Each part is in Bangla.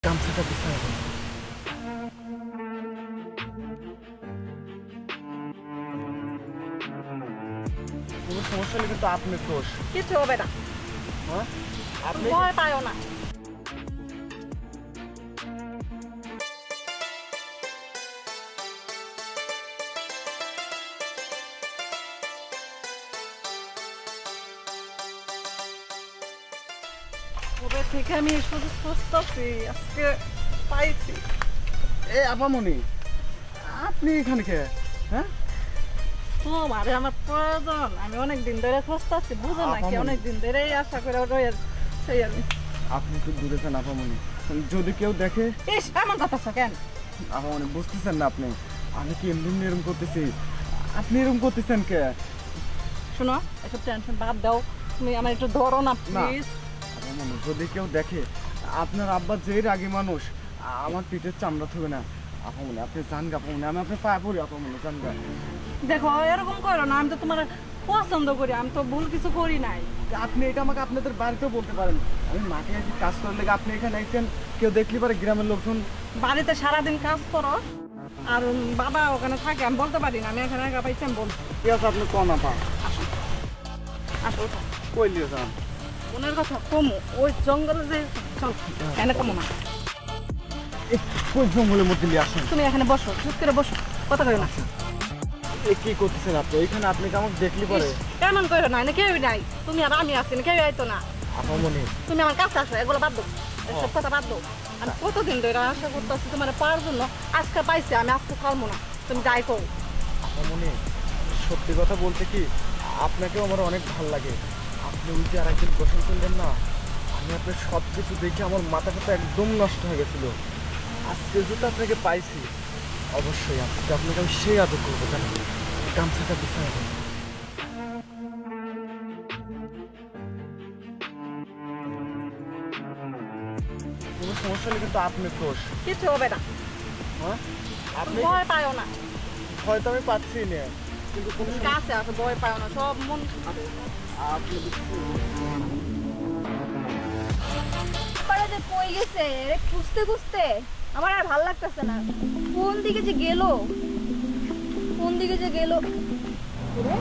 গামছাটা বিছায় দাও। কোনো সমস্যা হলে কিন্তু আপনার দোষ। কিছু হবে না, হ্যাঁ আপনি ভয় পাইও না। কবে থেকে আমি শুধু খুঁজতেছি, আজকে পাইছি। এ আপামনি, আপনি এখানে কে? হ্যাঁ তোমারে আমার প্রয়োজন, আমি অনেক দিন ধরে খুঁজতেছি, বুঝো নাকি? আপামনি। অনেক দিন ধরেই আশা করে সেই আমি। আপনি একটু দূরে যান আপামনি, যদি কেউ দেখে। ইস, এমন কথা কেন? আপামনি বুঝতেছেন না আপনি, আমি কি এমনি এরকম করতেছি? আপনি এরকম করতেছেন কে? শোনো, একটু টেনশন বাদ দাও, তুমি আমার একটু ধরো না প্লিজ। আপামনি যদি কেউ দেখে, আপনার আব্বা যেই রাগী মানুষ, আমার পিঠের চামড়া থাকবে না। আপামনি আপনি জান গা আপামনি, আমি আপনার পায়ে পড়ি আপামনি, জান গা। দেখো এরকম করো না, আমি তো তোমার পছন্দ করি, আমি তো ভুল কিছু করি নাই। আপনি এটা আমাকে আপনাদের বাড়িতেও বলতে পারেন। আমি মাঠে এসে কাজ করে লেগে আপনি এখানে আইছেন, কেউ দেখলে পারে গ্রামের লোকজন। বাড়িতে সারাদিন কাজ করো আর বাবা ওখানে থাকে, আমি বলতে পারি না, আমি এখানে একা পাইছি, আমি বলবো। ঠিক আছে আপনি কন আপা, আসো ওঠো। কই লিয়ে যান। মনের কথা কমো, ওই জঙ্গলে যে চল, এনে কমো না। কই জঙ্গলের মধ্যে নিয়ে আসেন। তুমি এখানে বসো, চুপ করে বসো, কথা কই না। এই কি করতেছেন আপনি এখানে? আপনি কি আমাকে দেখলি পারে? কেমন করো না, কেউ নাই, তুমি আর আমি আছি না, কেউ আইতো না। আপামনি তুমি আমার কাছে আসো, এগুলো বাদ দাও, এসব কথা বাদ দাও। আমি কতদিন ধরে আশা করতেছি তোমার পাওয়ার জন্য, আজকে পাইছি, আমি আজকে ছাড়বো না, তুমি যাই করো। আপামনি সত্যি কথা বলতে কি, আপনাকেও আমার অনেক ভালো লাগে। আপনি ওই যে আর একদিন গোসল করলেন না, আমি আপনার সব কিছু দেখে আমার মাথাটা তো একদম নষ্ট হয়ে গেছিল। আজকে যেহেতু আপনাকে পাইছি, অবশ্যই আজকে আপনাকে আমি সেই আদর করবো। জানেন, গামছাটা বিছায় দাও। কোনো সমস্যা হলে কিন্তু আপনার দোষ। কিছু হবে না, হ্যাঁ আপনি ভয় পাইও না। হয়তো আমি পাচ্ছি না, কিন্তু কোনো সমস্যা- কাছে আসো, ভয় পাইও না, সব মন। আপনি পরে যে কই গেছে রে, খুঁজতে খুঁজতে আমার আর ভাল লাগতেছে না। কোন দিকে যে গেল, কোন দিকে যে গেল। ওরে,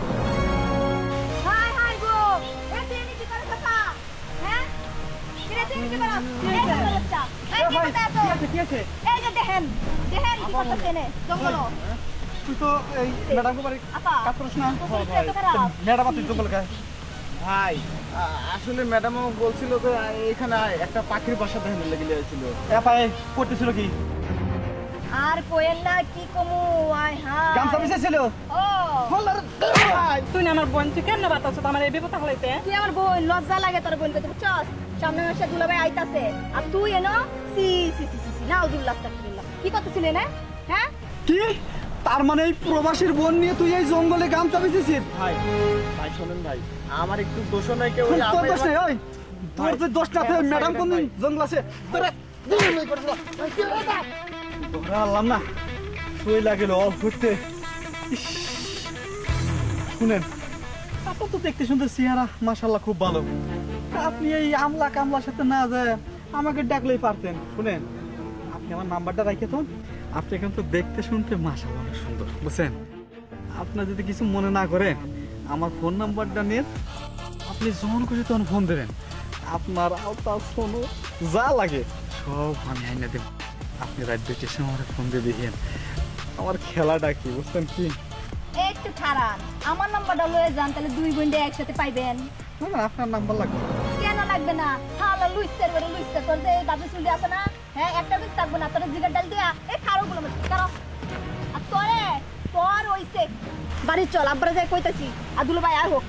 হাই হাই গো, এ তুই এনে কি করে থাকা? হ্যাঁ, কিরে তুই এনে কি করছ? এই যে বাচ্চা, এই কি কথা তো? কি আছে? এই যে দেখেন, দেখেন কি করতেছে এনে জঙ্গল। তুই তো এই ম্যাডামকে বাড়ি আপা কাজ করিস না? কুকুরটা এত খারাপ। ম্যাডাম আপনি জঙ্গল গায়ে ভাই, আসলে ম্যাডামও বলছিল যে এখানে একটা পাখির বাসা দেখানোর লেগে হয়েছিল। করতেছিল কি? আর কোয়েল না, কি কমু, আয় হায়। মিশাইছিল। ও তুই না আমার বোন, তুই কেন বাতাস আমার এই বিপদ হলাইতে? তুই আমার বোন, লজ্জা লাগে তোর বোনকে, তুই বুঝছস? সামনে মাসে দুলাভাই আইতাছে আর তুই এনো সি সি সি সি নাউজুবিল্লাহ আস্তাগফিরুল্লাহ। কি করতেছিলি না? হ্যাঁ, কি তার মানে এই প্রবাসীর বোন নিয়ে তুই এই জঙ্গলে গামছা বেঁচেছিস? ভাই ভাই শোনেন ভাই, আমার একটু দোষ নাই কেউ। তোর দোষ নেই, ওই তোর যে দোষটা আছে, ম্যাডাম কোন জঙ্গল আছে তোরা ধরা আনলাম না, সই লাগেল অফ করতে। ইস, শুনেন, আপনার তো দেখতে শুনতে চেহারা মাশাল্লাহ খুব ভালো। তা আপনি এই আমলা কামলার সাথে না যায় আমাকে ডাকলেই পারতেন। শুনেন, আপনি আমার নাম্বারটা রাখে তো, আপনি কিন্তু দেখতে শুনতে মাশাল্লাহ অনেক সুন্দর, বুঝছেন? আপনার যদি কিছু মনে না করেন, আমার ফোন নাম্বারটা নিন, আপনি যখন খুশি তখন ফোন দেবেন। আপনার আওতা ফোনও যা লাগে সব আমি আইনা দেব। আপনি রাত দুইটার সময় আমার ফোন দিয়ে দেখেন আমার খেলাটা কি, বুঝছেন কি? একটু খারাপ। আমার নাম্বারটা লয়ে যান, তাহলে দুই বোনটা একসাথে পাইবেন। না না, আপনার নাম্বার লাগবে না। কেন লাগবে না? হালা লুইস্তার করে লুইস্তার তোর যে দাদু চুলি আছে না, হ্যাঁ, একটা দিন থাকবো না, তোর জিগার ডাল দিয়া এই খারো গুলো করো। আর তোরে তোর হইছে বাড়ি চল, আব্বারে যাই কইতাছি আর দুলো ভাই আর হোক